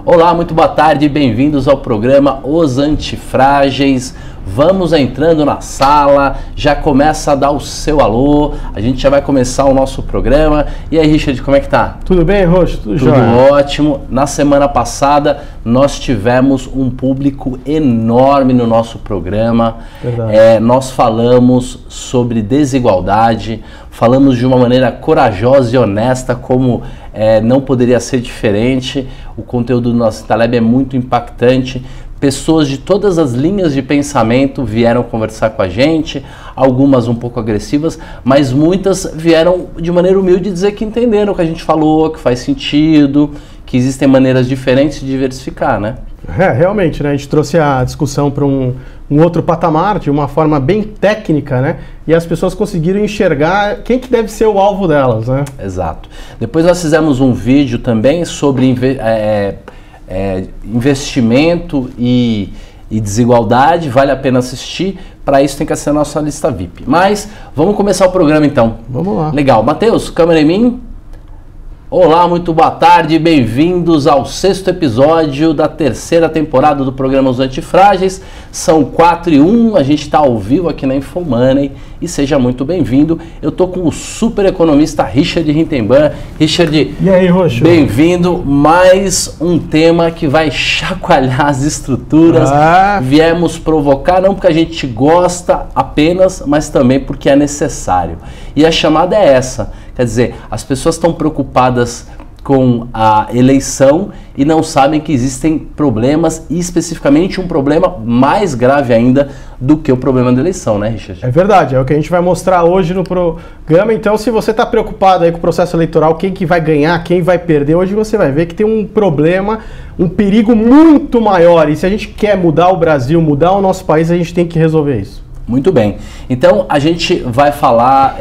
Olá, muito boa tarde, bem-vindos ao programa Os Antifrágeis. Vamos entrando na sala, já começa a dar o seu alô, a gente já vai começar o nosso programa. E aí, Richard, como é que tá? Tudo bem, Roxo? Tudo ótimo. Na semana passada nós tivemos um público enorme no nosso programa. Nós falamos sobre desigualdade, falamos de uma maneira corajosa e honesta, como não poderia ser diferente. O conteúdo do nosso Taleb é muito impactante. Pessoas de todas as linhas de pensamento vieram conversar com a gente, algumas um pouco agressivas, mas muitas vieram de maneira humilde dizer que entenderam o que a gente falou, que faz sentido, que existem maneiras diferentes de diversificar, né? Realmente, né? A gente trouxe a discussão para um outro patamar, de uma forma bem técnica, né? E as pessoas conseguiram enxergar quem que deve ser o alvo delas, né? Exato. Depois nós fizemos um vídeo também sobre investimento e desigualdade, vale a pena assistir. Para isso tem que ser a nossa lista VIP. Mas vamos começar o programa então. Vamos lá. Legal. Matheus, câmera em mim. Olá, muito boa tarde, bem-vindos ao 6º episódio da 3ª temporada do programa Os Antifrágeis. São 4:01, a gente está ao vivo aqui na Infomoney e seja muito bem-vindo. Eu tô com o super economista Richard Rintemban. Richard, e aí, Roxo? Bem-vindo. Mais um tema que vai chacoalhar as estruturas. Viemos provocar, não porque a gente gosta apenas, mas também porque é necessário. E a chamada é essa. Quer dizer, as pessoas estão preocupadas com a eleição e não sabem que existem problemas, e especificamente um problema mais grave ainda do que o problema da eleição, né, Richard? É verdade, é o que a gente vai mostrar hoje no programa. Então, se você está preocupado aí com o processo eleitoral, quem que vai ganhar, quem vai perder, hoje você vai ver que tem um problema, um perigo muito maior. E se a gente quer mudar o Brasil, mudar o nosso país, a gente tem que resolver isso. Muito bem. Então, a gente vai falar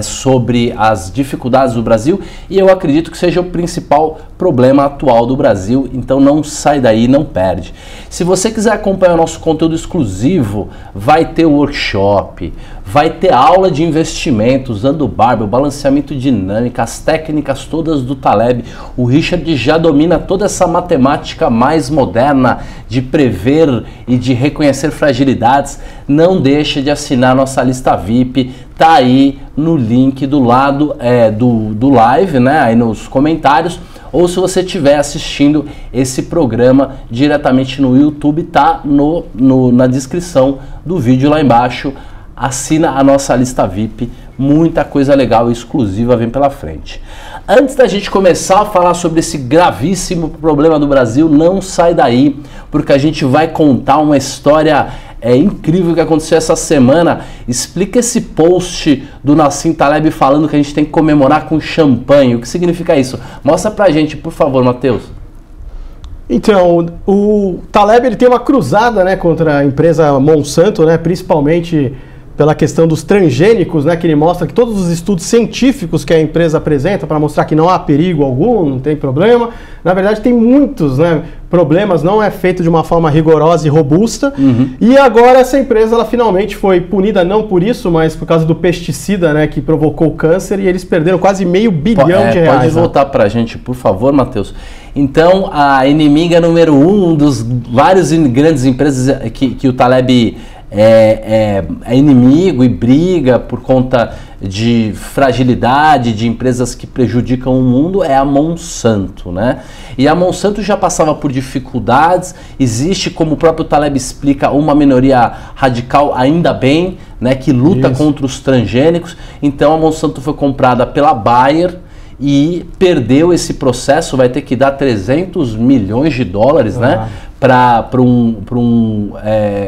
sobre as dificuldades do Brasil e eu acredito que seja o principal problema atual do Brasil. Então, não sai daí, não perde. Se você quiser acompanhar o nosso conteúdo exclusivo, vai ter workshop, vai ter aula de investimento usando o barbell, balanceamento dinâmico, as técnicas todas do Taleb. O Richard já domina toda essa matemática mais moderna de prever e de reconhecer fragilidades. Não deixe de assinar nossa lista VIP, tá aí no link do lado do live, né, aí nos comentários, ou se você estiver assistindo esse programa diretamente no YouTube, tá na descrição do vídeo lá embaixo. Assina a nossa lista VIP, muita coisa legal e exclusiva vem pela frente. Antes da gente começar a falar sobre esse gravíssimo problema do Brasil, não sai daí, porque a gente vai contar uma história incrível que aconteceu essa semana. Explica esse post do Nassim Taleb falando que a gente tem que comemorar com champanhe. O que significa isso? Mostra pra gente, por favor, Matheus. Então, o Taleb ele tem uma cruzada, né, contra a empresa Monsanto, né, principalmente pela questão dos transgênicos, né, que ele mostra que todos os estudos científicos que a empresa apresenta para mostrar que não há perigo algum, não tem problema, na verdade tem muitos, né, problemas, não é feito de uma forma rigorosa e robusta. E agora essa empresa ela finalmente foi punida, não por isso, mas por causa do pesticida, né, que provocou câncer, e eles perderam quase R$500 bilhão de reais. Pode voltar para a gente, por favor, Matheus. Então, a inimiga número 1 dos vários grandes empresas que o Taleb é inimigo e briga por conta de fragilidade de empresas que prejudicam o mundo é a Monsanto, né? E a Monsanto já passava por dificuldades, existe, como o próprio Taleb explica, uma minoria radical, ainda bem, né, que luta contra os transgênicos. Então a Monsanto foi comprada pela Bayer e perdeu esse processo, vai ter que dar $300 milhões, né, para um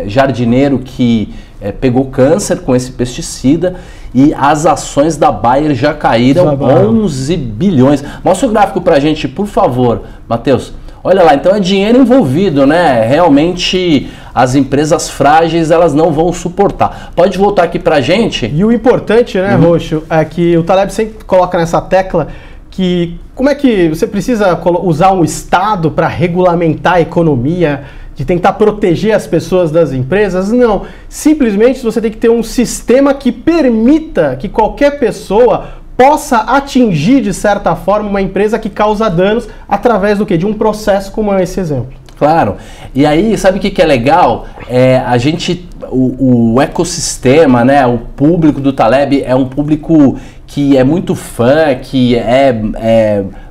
jardineiro que pegou câncer com esse pesticida, e as ações da Bayer já caíram 11 bilhões. Mostra o gráfico pra gente, por favor, Matheus. Olha lá, então é dinheiro envolvido, né? Realmente as empresas frágeis, elas não vão suportar. Pode voltar aqui pra gente? E o importante, né, Roxo, é que o Taleb sempre coloca nessa tecla que como é que você precisa usar um Estado para regulamentar a economia, de tentar proteger as pessoas das empresas? Não. Simplesmente você tem que ter um sistema que permita que qualquer pessoa possa atingir, de certa forma, uma empresa que causa danos através do quê? De um processo como esse exemplo. Claro. E aí, sabe o que é legal? A gente, o ecossistema, né, o público do Taleb é um público que é muito fã, que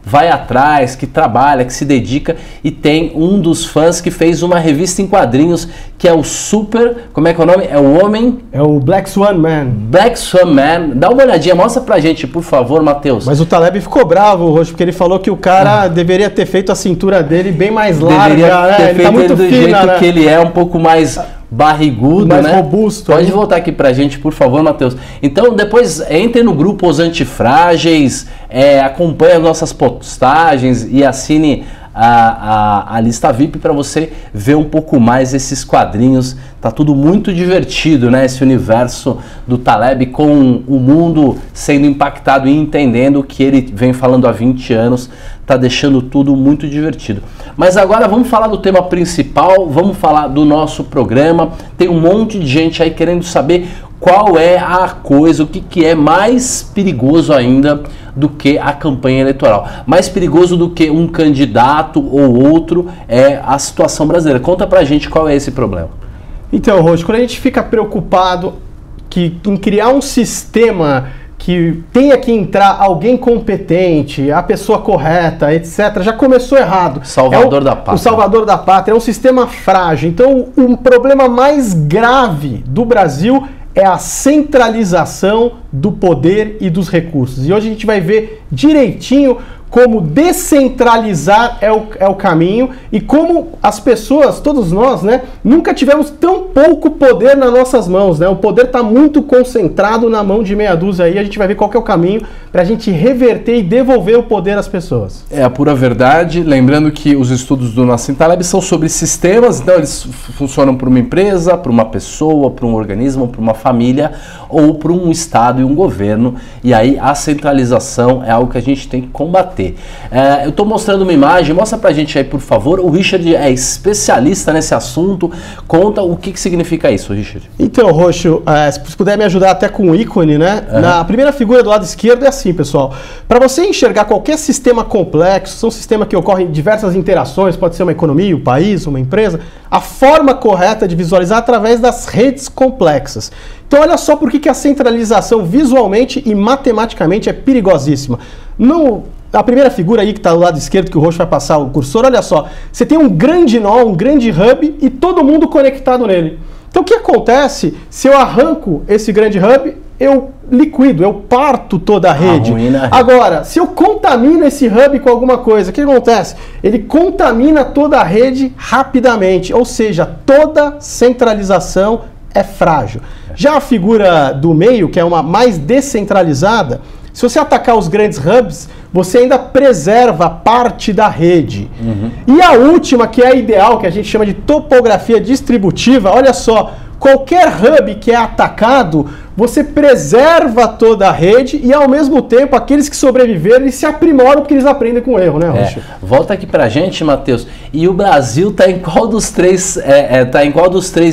vai atrás, que trabalha, que se dedica, e tem um dos fãs que fez uma revista em quadrinhos que é o Super, como é que é o nome? É o Homem... É o Black Swan Man. Black Swan Man. Dá uma olhadinha, mostra pra gente, por favor, Matheus. Mas o Taleb ficou bravo, Roxo, porque ele falou que o cara deveria ter feito a cintura dele bem mais larga, deveria ter né? Ele feito tá muito do fina, jeito né? que ele é, um pouco mais barrigudo, mais né? robusto. Pode voltar aqui pra gente, por favor, Matheus. Então, depois entre no grupo Os Antifrágeis, acompanhe as nossas postagens e assine a lista VIP para você ver um pouco mais esses quadrinhos. Tá tudo muito divertido, né? Esse universo do Taleb, com o mundo sendo impactado e entendendo o que ele vem falando há 20 anos, tá deixando tudo muito divertido. Mas agora vamos falar do tema principal, vamos falar do nosso programa. Tem um monte de gente aí querendo saber qual é a coisa, o que é mais perigoso ainda do que a campanha eleitoral. Mais perigoso do que um candidato ou outro é a situação brasileira. Conta pra gente qual é esse problema. Então, Roxo, quando a gente fica preocupado em criar um sistema que tenha que entrar alguém competente, a pessoa correta, etc., já começou errado. Salvador da pátria. O salvador da pátria é um sistema frágil. Então, o problema mais grave do Brasil é a centralização do poder e dos recursos. E hoje a gente vai ver direitinho como descentralizar é o caminho e como as pessoas, todos nós, né, nunca tivemos tão pouco poder nas nossas mãos, né? O poder está muito concentrado na mão de meia dúzia aí. A gente vai ver qual que é o caminho para a gente reverter e devolver o poder às pessoas. É a pura verdade. Lembrando que os estudos do Nassim Taleb são sobre sistemas, então eles funcionam para uma empresa, para uma pessoa, para um organismo, para uma família ou para um estado e um governo. E aí a centralização é algo que a gente tem que combater. Eu estou mostrando uma imagem, mostra pra gente aí, por favor. O Richard é especialista nesse assunto. Conta o que significa isso, Richard. Então, Roxo, se puder me ajudar até com o ícone, né? Na primeira figura do lado esquerdo é assim, pessoal. Para você enxergar qualquer sistema complexo, são sistemas que ocorrem diversas interações, pode ser uma economia, um país, uma empresa, a forma correta de visualizar é através das redes complexas. Então, olha só por que a centralização visualmente e matematicamente é perigosíssima. A primeira figura aí que está do lado esquerdo, que o Roxo vai passar o cursor, olha só. Você tem um grande nó, um grande hub e todo mundo conectado nele. Então o que acontece se eu arranco esse grande hub, eu liquido, eu parto toda a rede. Agora, se eu contamino esse hub com alguma coisa, o que acontece? Ele contamina toda a rede rapidamente, ou seja, toda centralização é frágil. Já a figura do meio, que é uma mais descentralizada, se você atacar os grandes hubs, você ainda preserva parte da rede. E a última, que é a ideal, que a gente chama de topografia distributiva, olha só, qualquer hub que é atacado, você preserva toda a rede e, ao mesmo tempo, aqueles que sobreviveram, eles se aprimoram porque eles aprendem com o erro, né, Roxo? Volta aqui pra gente, Matheus. E o Brasil está em qual dos três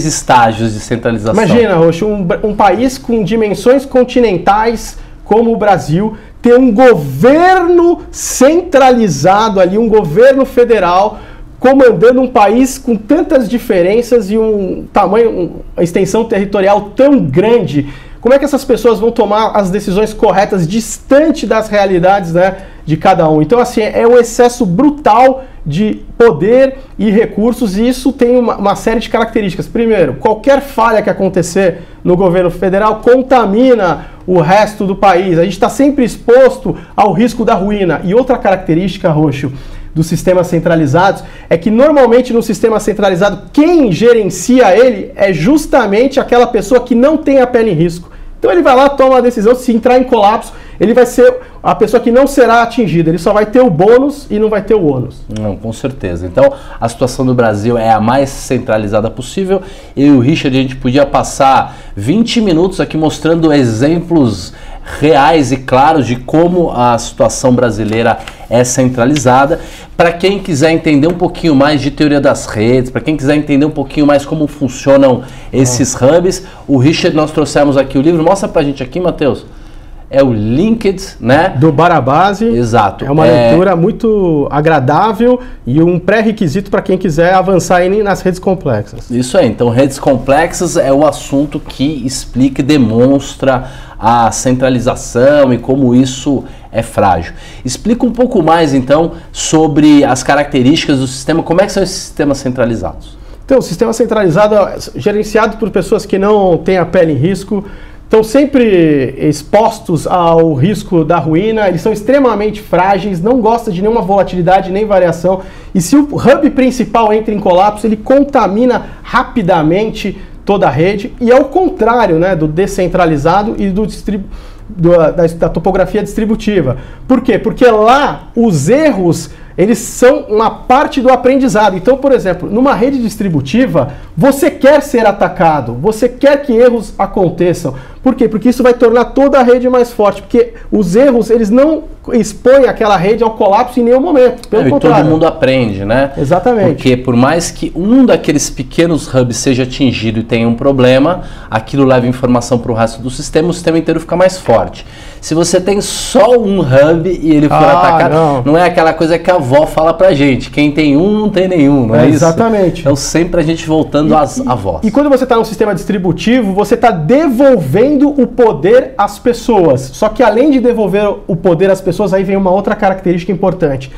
estágios de centralização? Imagina, Roxo, um país com dimensões continentais como o Brasil, ter um governo centralizado ali, um governo federal comandando um país com tantas diferenças e um tamanho, uma extensão territorial tão grande. Como é que essas pessoas vão tomar as decisões corretas distante das realidades, né, de cada um? Então, assim, é um excesso brutal de poder e recursos, e isso tem uma série de características. Primeiro, qualquer falha que acontecer no governo federal contamina o resto do país. A gente está sempre exposto ao risco da ruína. E outra característica, Roxo, dos sistemas centralizados é que normalmente no sistema centralizado quem gerencia ele é justamente aquela pessoa que não tem a pele em risco. Então ele vai lá, toma a decisão, se entrar em colapso, ele vai ser a pessoa que não será atingida, ele só vai ter o bônus e não vai ter o ônus. Não, com certeza. Então a situação do Brasil é a mais centralizada possível. Eu e o Richard, a gente podia passar 20 minutos aqui mostrando exemplos reais e claros de como a situação brasileira é centralizada. Para quem quiser entender um pouquinho mais de teoria das redes, para quem quiser entender um pouquinho mais como funcionam esses hubs, o Richard, nós trouxemos aqui o livro. Mostra pra gente aqui, Matheus. é o Linked, né? Do Barabasi. Exato. É uma leitura muito agradável e um pré-requisito para quem quiser avançar aí nas redes complexas. Isso aí. Então, redes complexas é o assunto que explica e demonstra a centralização e como isso é frágil. Explica um pouco mais, então, sobre as características do sistema. Como é que são esses sistemas centralizados? Então, o sistema centralizado é gerenciado por pessoas que não têm a pele em risco, estão sempre expostos ao risco da ruína, eles são extremamente frágeis, não gostam de nenhuma volatilidade nem variação, e se o hub principal entra em colapso, ele contamina rapidamente toda a rede, e é o contrário, né, do descentralizado e da topografia distributiva. Por quê? Porque lá os erros eles são uma parte do aprendizado. Então, por exemplo, numa rede distributiva, você quer ser atacado, você quer que erros aconteçam. Por quê? Porque isso vai tornar toda a rede mais forte, porque os erros, eles não expõem aquela rede ao colapso em nenhum momento, pelo contrário. E todo mundo aprende, né? Exatamente. Porque por mais que um daqueles pequenos hubs seja atingido e tenha um problema, aquilo leva informação para o resto do sistema, o sistema inteiro fica mais forte. Se você tem só um hub e ele for atacado, não é aquela coisa que a avó fala pra gente, quem tem um não tem nenhum, não é isso? Exatamente. Então sempre a gente voltando às avós. E quando você está num sistema distributivo, você está devolvendo o poder às pessoas. Só que além de devolver o poder às pessoas, aí vem uma outra característica importante.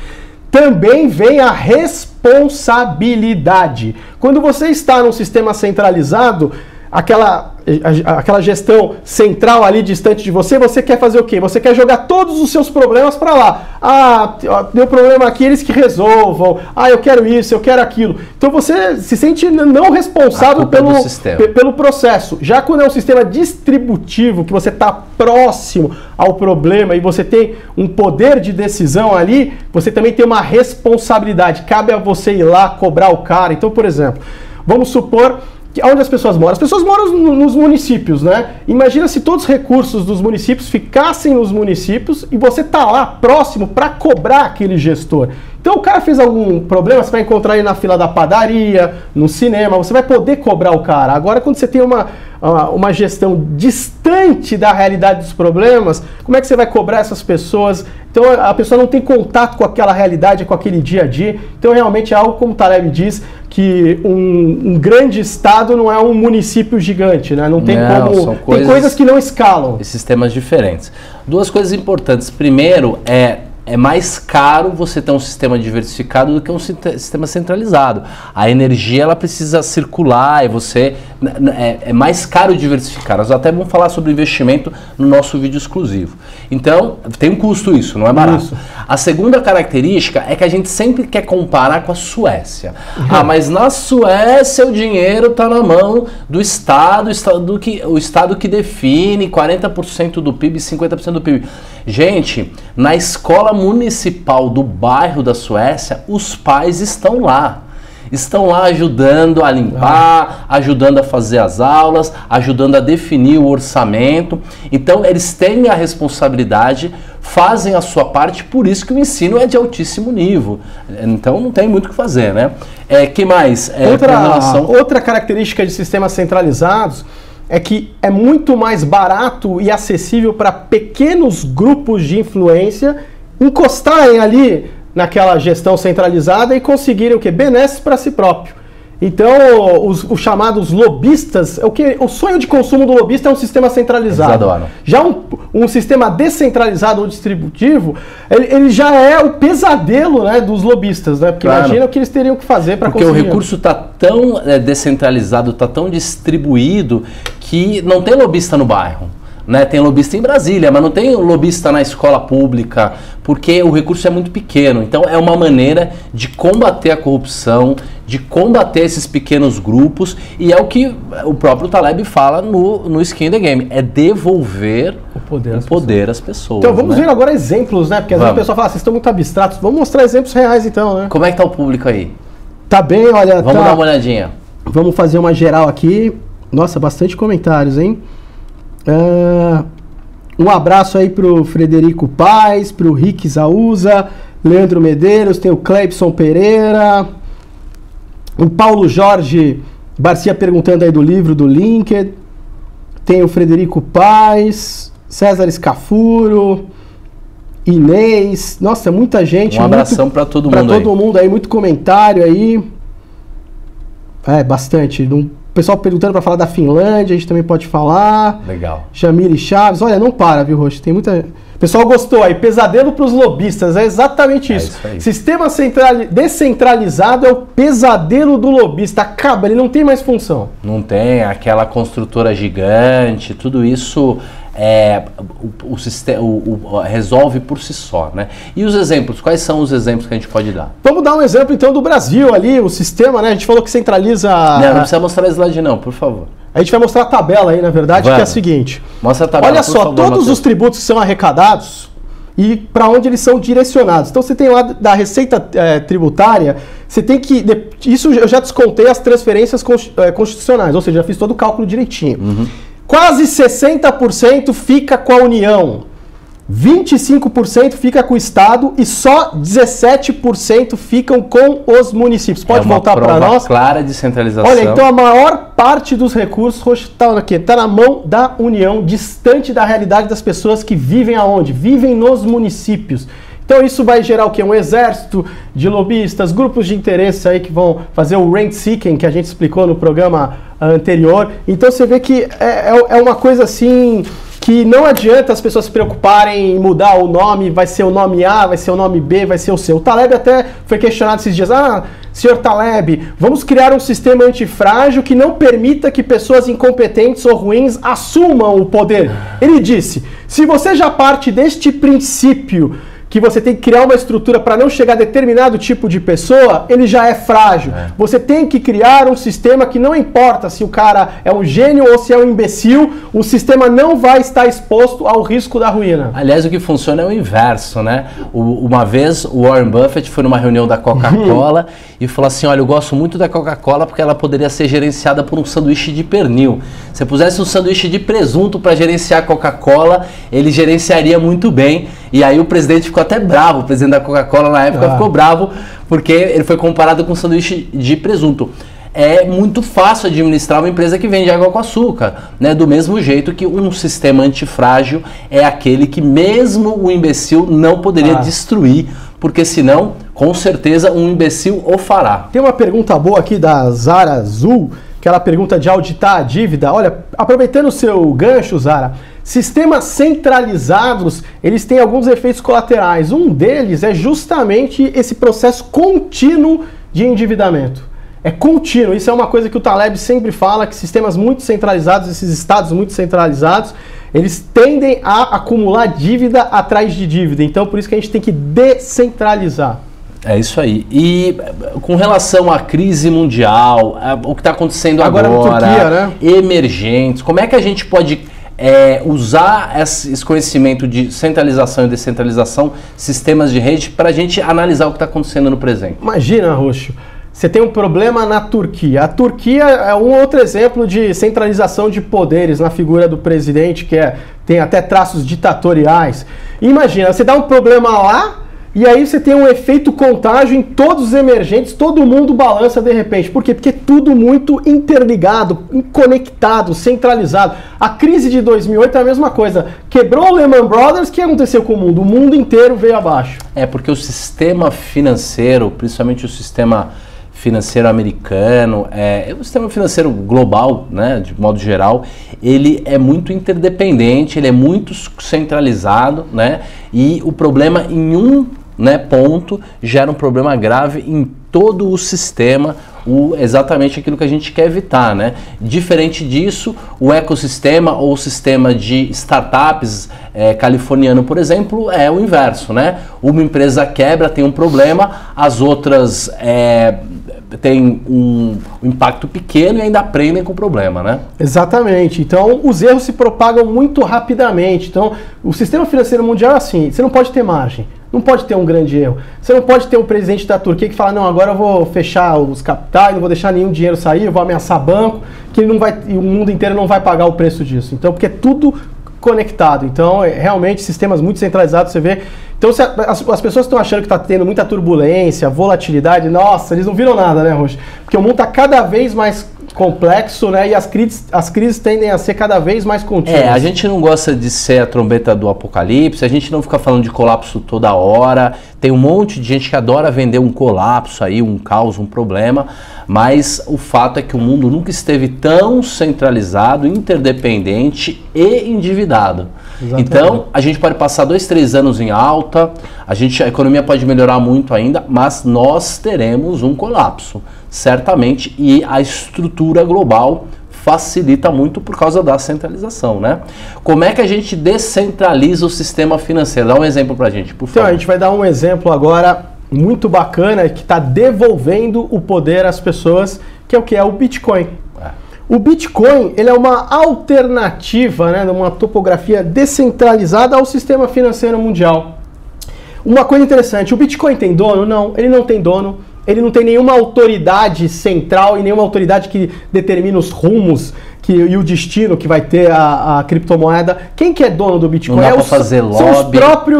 Também vem a responsabilidade. Quando você está num sistema centralizado, aquela gestão central ali distante de você, você quer fazer o quê? Você quer jogar todos os seus problemas para lá. Ah, deu problema aqui, eles que resolvam. Ah, eu quero isso, eu quero aquilo. Então você se sente não responsável pelo processo. Já quando é um sistema distributivo, que você está próximo ao problema e você tem um poder de decisão ali, você também tem uma responsabilidade. Cabe a você ir lá cobrar o cara. Então, por exemplo, vamos supor onde as pessoas moram? As pessoas moram nos municípios, né? Imagina se todos os recursos dos municípios ficassem nos municípios e você tá lá próximo para cobrar aquele gestor. Então o cara fez algum problema, você vai encontrar ele na fila da padaria, no cinema, você vai poder cobrar o cara. Agora quando você tem uma gestão distante da realidade dos problemas, como é que você vai cobrar essas pessoas? Então a pessoa não tem contato com aquela realidade, com aquele dia a dia. Então realmente é algo, como o Taleb diz, que um grande estado não é um município gigante, né? Não tem como. Tem coisas que não escalam. E sistemas diferentes. Duas coisas importantes. Primeiro, é mais caro você ter um sistema diversificado do que um sistema centralizado. A energia ela precisa circular e é mais caro diversificar. Nós até vamos falar sobre investimento no nosso vídeo exclusivo. Então, tem um custo isso, não é barato. Isso. A segunda característica é que a gente sempre quer comparar com a Suécia. Ah, mas na Suécia o dinheiro está na mão do Estado, o Estado que define 40% do PIB, 50% do PIB. Gente, na escola municipal do bairro da Suécia, os pais estão lá. Estão lá ajudando a limpar, ajudando a fazer as aulas, ajudando a definir o orçamento. Então, eles têm a responsabilidade, fazem a sua parte, por isso que o ensino é de altíssimo nível. Então, não tem muito o que fazer, né? Que mais? Outra característica de sistemas centralizados é que é muito mais barato e acessível para pequenos grupos de influência encostarem ali naquela gestão centralizada e conseguirem o quê? Benesses para si próprio. Então, os chamados lobistas, o sonho de consumo do lobista é um sistema centralizado. Já um sistema descentralizado ou distributivo, ele já é o pesadelo, né, dos lobistas, né? Porque imagina o que eles teriam que fazer para conseguir. Porque o recurso está tão descentralizado, está tão distribuído, que não tem lobista no bairro. Né? Tem lobista em Brasília, mas não tem lobista na escola pública, porque o recurso é muito pequeno. Então é uma maneira de combater a corrupção, de combater esses pequenos grupos, e é o que o próprio Taleb fala no Skin in the Game, é devolver o poder às pessoas. Então vamos ver agora exemplos, né? Porque às vezes a pessoa fala, vocês estão muito abstratos, vamos mostrar exemplos reais então, né? Como é que tá o público aí? Tá bem, olha... Vamos dar uma olhadinha. Vamos fazer uma geral aqui. Nossa, bastante comentários, hein? Um abraço aí pro Frederico Paes, pro Rick Zauza, Leandro Medeiros, tem o Cleibson Pereira, o Paulo Jorge Barcia perguntando aí do livro do Linked, tem o Frederico Paes, César Scafuro, Inês, nossa, muita gente. Um abração para todo mundo aí. Para todo mundo aí, muito comentário aí. Bastante. O pessoal perguntando para falar da Finlândia, a gente também pode falar. Legal. Jamile Chaves, olha, não para, viu, Rocha? Tem muita... O pessoal gostou aí, pesadelo para os lobistas, é exatamente isso. Isso aí. Sistema descentralizado é o pesadelo do lobista, acaba, ele não tem mais função. Não tem, aquela construtora gigante, tudo isso o sistema resolve por si só, né? E os exemplos, quais são os exemplos que a gente pode dar? Vamos dar um exemplo então do Brasil ali, o sistema, né? A gente falou que centraliza... Não precisa mostrar slide não, por favor. A gente vai mostrar a tabela aí, na verdade, que é a seguinte. Mostra a tabela, olha só, favor, todos os tributos que são arrecadados e para onde eles são direcionados. Então você tem lá da Receita Tributária, você tem que... Isso eu já descontei as transferências constitucionais, ou seja, já fiz todo o cálculo direitinho. Uhum. Quase 60% fica com a União, 25% fica com o Estado e só 17% ficam com os municípios. Pode voltar para nós? Clara de centralização. Olha, então a maior parte dos recursos está na mão da União, distante da realidade das pessoas que vivem aonde? Vivem nos municípios. Então isso vai gerar o quê? Um exército de lobistas, grupos de interesse aí que vão fazer o rent seeking, que a gente explicou no programa anterior. Então você vê que é uma coisa assim que não adianta as pessoas se preocuparem em mudar o nome, vai ser o nome A, vai ser o nome B, vai ser o seu. O Taleb até foi questionado esses dias, senhor Taleb, vamos criar um sistema antifrágil que não permita que pessoas incompetentes ou ruins assumam o poder. Ele disse, se você já parte deste princípio que você tem que criar uma estrutura para não chegar a determinado tipo de pessoa, ele já é frágil. Você tem que criar um sistema que não importa se o cara é um gênio ou se é um imbecil, o sistema não vai estar exposto ao risco da ruína. Aliás, o que funciona é o inverso, né? Uma vez o Warren Buffett foi numa reunião da Coca-Cola e falou assim, olha, eu gosto muito da Coca-Cola porque ela poderia ser gerenciada por um sanduíche de pernil. Se pusesse um sanduíche de presunto para gerenciar a Coca-Cola, ele gerenciaria muito bem. E aí o presidente ficou até bravo, o presidente da Coca-Cola na época ficou bravo, porque ele foi comparado com um sanduíche de presunto. É muito fácil administrar uma empresa que vende água com açúcar, né? Do mesmo jeito que um sistema antifrágil é aquele que mesmo o imbecil não poderia destruir, porque senão, com certeza, um imbecil o fará. Tem uma pergunta boa aqui da Zara Azul, que ela pergunta de auditar a dívida. Olha, aproveitando o seu gancho, Zara, sistemas centralizados, eles têm alguns efeitos colaterais. Um deles é justamente esse processo contínuo de endividamento. É contínuo, isso é uma coisa que o Taleb sempre fala, que sistemas muito centralizados, esses estados muito centralizados, eles tendem a acumular dívida atrás de dívida. Então, por isso que a gente tem que descentralizar. É isso aí. E com relação à crise mundial, o que está acontecendo agora na Turquia, né? Emergentes, como é que a gente pode usar esse conhecimento de centralização e descentralização, sistemas de rede, para a gente analisar o que está acontecendo no presente? Imagina, Roxo, você tem um problema na Turquia. A Turquia é um outro exemplo de centralização de poderes na figura do presidente, que tem até traços ditatoriais. Imagina, você dá um problema lá, e aí você tem um efeito contágio em todos os emergentes, todo mundo balança de repente. Por quê? Porque é tudo muito interligado, conectado, centralizado. A crise de 2008 é a mesma coisa. Quebrou o Lehman Brothers, o que aconteceu com o mundo? O mundo inteiro veio abaixo. Porque o sistema financeiro, principalmente o sistema financeiro americano, o sistema financeiro global, né, de modo geral, ele é muito interdependente, ele é muito centralizado, né, e o problema em um ponto gera um problema grave em todo o sistema, exatamente aquilo que a gente quer evitar, né? Diferente disso, o ecossistema ou o sistema de startups californiano, por exemplo, é o inverso, né? Uma empresa quebra, tem um problema, as outras têm um impacto pequeno e ainda aprendem com o problema, né? Exatamente. Então, os erros se propagam muito rapidamente. Então, o sistema financeiro mundial é assim, você não pode ter margem. Não pode ter um grande erro. Você não pode ter um presidente da Turquia que fala, não, agora eu vou fechar os capitais, não vou deixar nenhum dinheiro sair, eu vou ameaçar banco, que ele não vai, e o mundo inteiro não vai pagar o preço disso. Então, porque é tudo conectado. Então, realmente, sistemas muito centralizados, você vê. Então, se as pessoas estão achando que está tendo muita turbulência, volatilidade, nossa, eles não viram nada, né, Rocha? Porque o mundo está cada vez mais complexo, né? E as crises tendem a ser cada vez mais contínuas. A gente não gosta de ser a trombeta do apocalipse, a gente não fica falando de colapso toda hora. Tem um monte de gente que adora vender um colapso aí, um caos, um problema, mas o fato é que o mundo nunca esteve tão centralizado, interdependente e endividado. Exatamente. Então, a gente pode passar 2, 3 anos em alta, a economia pode melhorar muito ainda, mas nós teremos um colapso, certamente, e a estrutura global facilita muito por causa da centralização, né? Como é que a gente descentraliza o sistema financeiro? Dá um exemplo pra gente, por favor. Então, a gente vai dar um exemplo agora muito bacana que está devolvendo o poder às pessoas, que é o Bitcoin. O Bitcoin, ele é uma alternativa, né, uma topografia descentralizada ao sistema financeiro mundial. Uma coisa interessante, o Bitcoin tem dono? Não, ele não tem dono. Ele não tem nenhuma autoridade central e nenhuma autoridade que determina os rumos e o destino que vai ter a criptomoeda. Quem que é dono do Bitcoin? Não dá pra fazer lobby.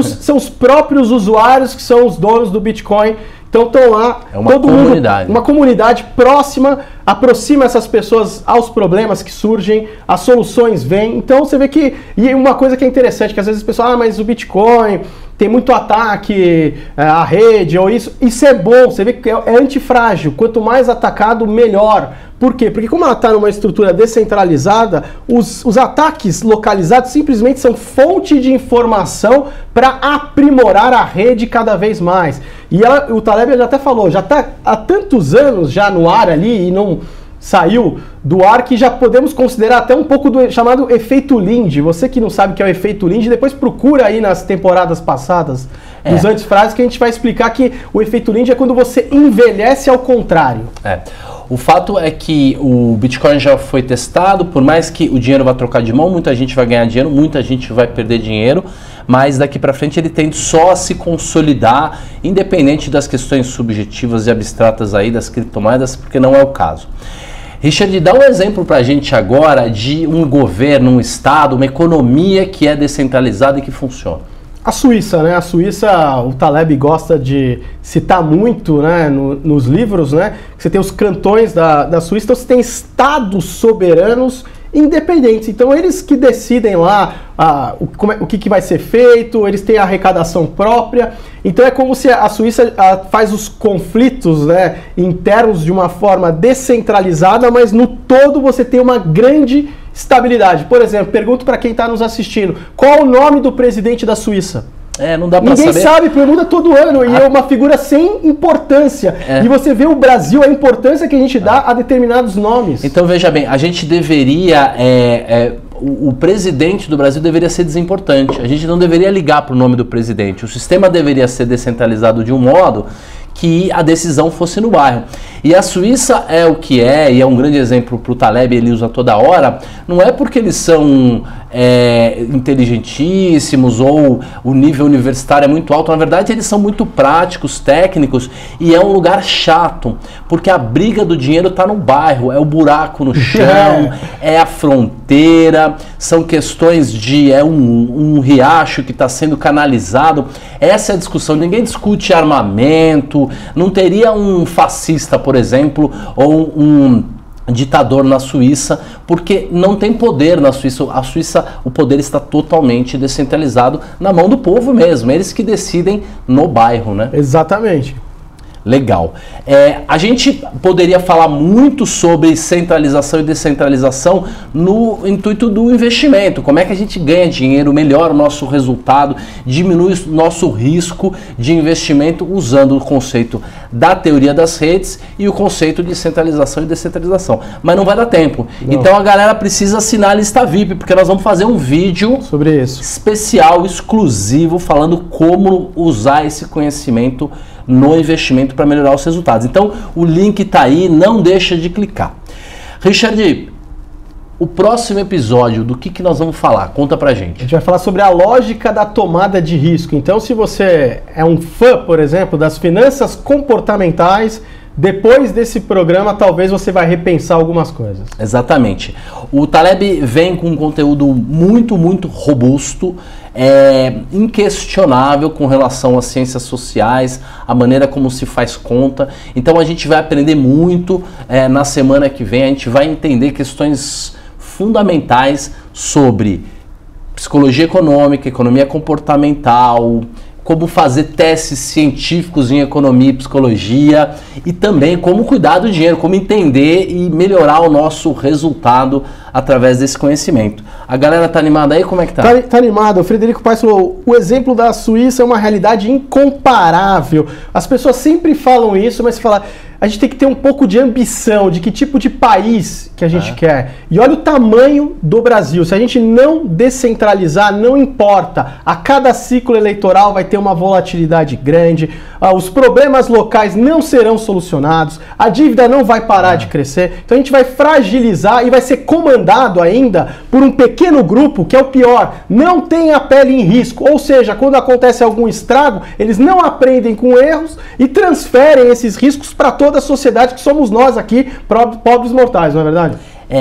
São os próprios usuários que são os donos do Bitcoin. Então estão lá, todo mundo, uma comunidade próxima, aproxima essas pessoas aos problemas que surgem, as soluções vêm. Então você vê que, e uma coisa que é interessante, que às vezes as pessoas, mas o Bitcoin tem muito ataque à rede ou isso é bom, você vê que é antifrágil, quanto mais atacado, melhor. Por quê? Porque como ela está numa estrutura descentralizada, os ataques localizados simplesmente são fonte de informação para aprimorar a rede cada vez mais. E o Taleb já até falou, já está há tantos anos já no ar ali e não saiu do ar que já podemos considerar até um pouco do chamado efeito Linde. Você que não sabe o que é o efeito Linde, depois procura aí nas temporadas passadas dos antifrágeis que a gente vai explicar que o efeito Linde é quando você envelhece ao contrário. O fato é que o Bitcoin já foi testado, por mais que o dinheiro vá trocar de mão, muita gente vai ganhar dinheiro, muita gente vai perder dinheiro, mas daqui para frente ele tende só a se consolidar, independente das questões subjetivas e abstratas aí das criptomoedas, porque não é o caso. Richard, dá um exemplo para a gente agora de um governo, um estado, uma economia que é descentralizada e que funciona. A Suíça, né? A Suíça, o Taleb gosta de citar muito, né, nos livros, né? Você tem os cantões da Suíça, então você tem estados soberanos independentes. Então eles que decidem lá o que vai ser feito, eles têm a arrecadação própria. Então é como se a Suíça faz os conflitos, né, internos de uma forma descentralizada, mas no todo você tem uma grande estabilidade. Por exemplo, pergunto para quem está nos assistindo, qual o nome do presidente da Suíça? Não dá pra Ninguém saber. sabe, porque muda todo ano e é uma figura sem importância. E você vê o Brasil, a importância que a gente dá a determinados nomes. Então veja bem, a gente deveria, o presidente do Brasil deveria ser desimportante. A gente não deveria ligar para o nome do presidente. O sistema deveria ser descentralizado de um modo que a decisão fosse no bairro. E a Suíça é o que é, e é um grande exemplo para o Taleb, ele usa toda hora, não é porque eles são inteligentíssimos ou o nível universitário é muito alto, na verdade eles são muito práticos, técnicos, e é um lugar chato, porque a briga do dinheiro está no bairro, é o buraco no chão, é a fronteira, são questões de um riacho que está sendo canalizado, essa é a discussão, ninguém discute armamento, não teria um fascista, por exemplo, ou um ditador na Suíça, porque não tem poder na Suíça. A Suíça, o poder está totalmente descentralizado na mão do povo mesmo, eles que decidem no bairro, né? Exatamente. Legal. A gente poderia falar muito sobre centralização e descentralização no intuito do investimento. Como é que a gente ganha dinheiro, melhora o nosso resultado, diminui o nosso risco de investimento usando o conceito da teoria das redes e o conceito de centralização e descentralização. Mas não vai dar tempo. Não. Então a galera precisa assinar a lista VIP, porque nós vamos fazer um vídeo sobre isso especial, exclusivo, falando como usar esse conhecimento no investimento para melhorar os resultados. Então o link está aí, não deixa de clicar. Richard, o próximo episódio, do que nós vamos falar? Conta pra gente. A gente vai falar sobre a lógica da tomada de risco. Então se você é um fã, por exemplo, das finanças comportamentais, depois desse programa talvez você vai repensar algumas coisas. Exatamente. O Taleb vem com um conteúdo muito, muito robusto. inquestionável com relação às ciências sociais, a maneira como se faz conta. Então a gente vai aprender muito na semana que vem, a gente vai entender questões fundamentais sobre psicologia econômica, economia comportamental, como fazer testes científicos em economia e psicologia e também como cuidar do dinheiro, como entender e melhorar o nosso resultado através desse conhecimento. A galera tá animada aí? Como é que tá? Tá animado. O Frederico Paes falou, o exemplo da Suíça é uma realidade incomparável. As pessoas sempre falam isso, mas a gente tem que ter um pouco de ambição de que tipo de país que a gente quer. E olha o tamanho do Brasil. Se a gente não descentralizar, não importa. A cada ciclo eleitoral vai ter uma volatilidade grande, os problemas locais não serão solucionados, a dívida não vai parar de crescer. Então a gente vai fragilizar e vai ser comandado ainda por um pequeno grupo, que é o pior, não tem a pele em risco. Ou seja, quando acontece algum estrago, eles não aprendem com erros e transferem esses riscos para toda a sociedade, que somos nós aqui, pobres mortais, não é verdade?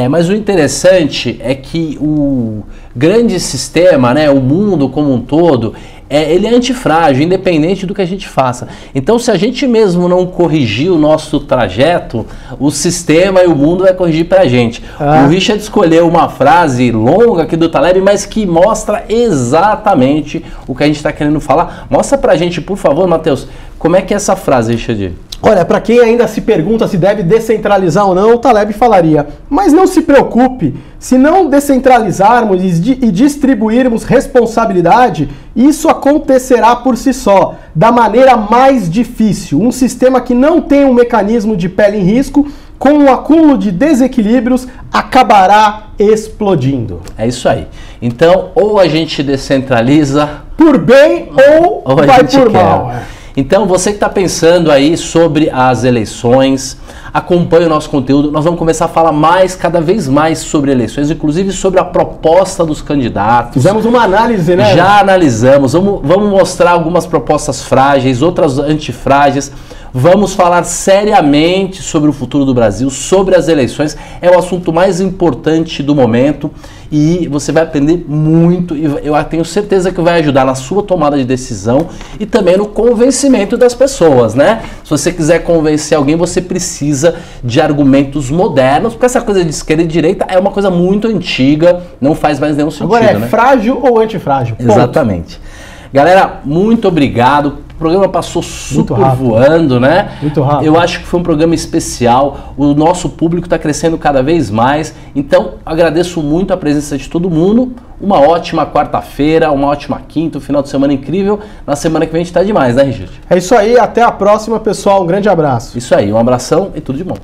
Mas o interessante é que o grande sistema, né, o mundo como um todo, ele é antifrágil, independente do que a gente faça. Então, se a gente mesmo não corrigir o nosso trajeto, o sistema e o mundo vai corrigir pra gente. O Richard escolheu uma frase longa aqui do Taleb, mas que mostra exatamente o que a gente está querendo falar. Mostra pra gente, por favor, Matheus, como é que é essa frase, Richard? Olha, para quem ainda se pergunta se deve descentralizar ou não, o Taleb falaria, mas não se preocupe, se não descentralizarmos e distribuirmos responsabilidade, isso acontecerá por si só, da maneira mais difícil. Um sistema que não tem um mecanismo de pele em risco, com um acúmulo de desequilíbrios, acabará explodindo. É isso aí. Então, ou a gente descentraliza... por bem ou vai por mal. Então, você que está pensando aí sobre as eleições, acompanhe o nosso conteúdo. Nós vamos começar a falar cada vez mais sobre eleições, inclusive sobre a proposta dos candidatos. Fizemos uma análise, né? Já analisamos. Vamos mostrar algumas propostas frágeis, outras antifrágeis. Vamos falar seriamente sobre o futuro do Brasil, sobre as eleições. É o assunto mais importante do momento e você vai aprender muito e eu tenho certeza que vai ajudar na sua tomada de decisão e também no convencimento das pessoas, né? Se você quiser convencer alguém, você precisa de argumentos modernos, porque essa coisa de esquerda e direita é uma coisa muito antiga, não faz mais nenhum sentido. Agora frágil ou antifrágil? Exatamente. Galera, muito obrigado. O programa passou super voando, né? Muito rápido. Eu acho que foi um programa especial. O nosso público está crescendo cada vez mais. Então, agradeço muito a presença de todo mundo. Uma ótima quarta-feira, uma ótima quinta, um final de semana incrível. Na semana que vem a gente está demais, né, Richard? É isso aí. Até a próxima, pessoal. Um grande abraço. Isso aí. Um abração e tudo de bom.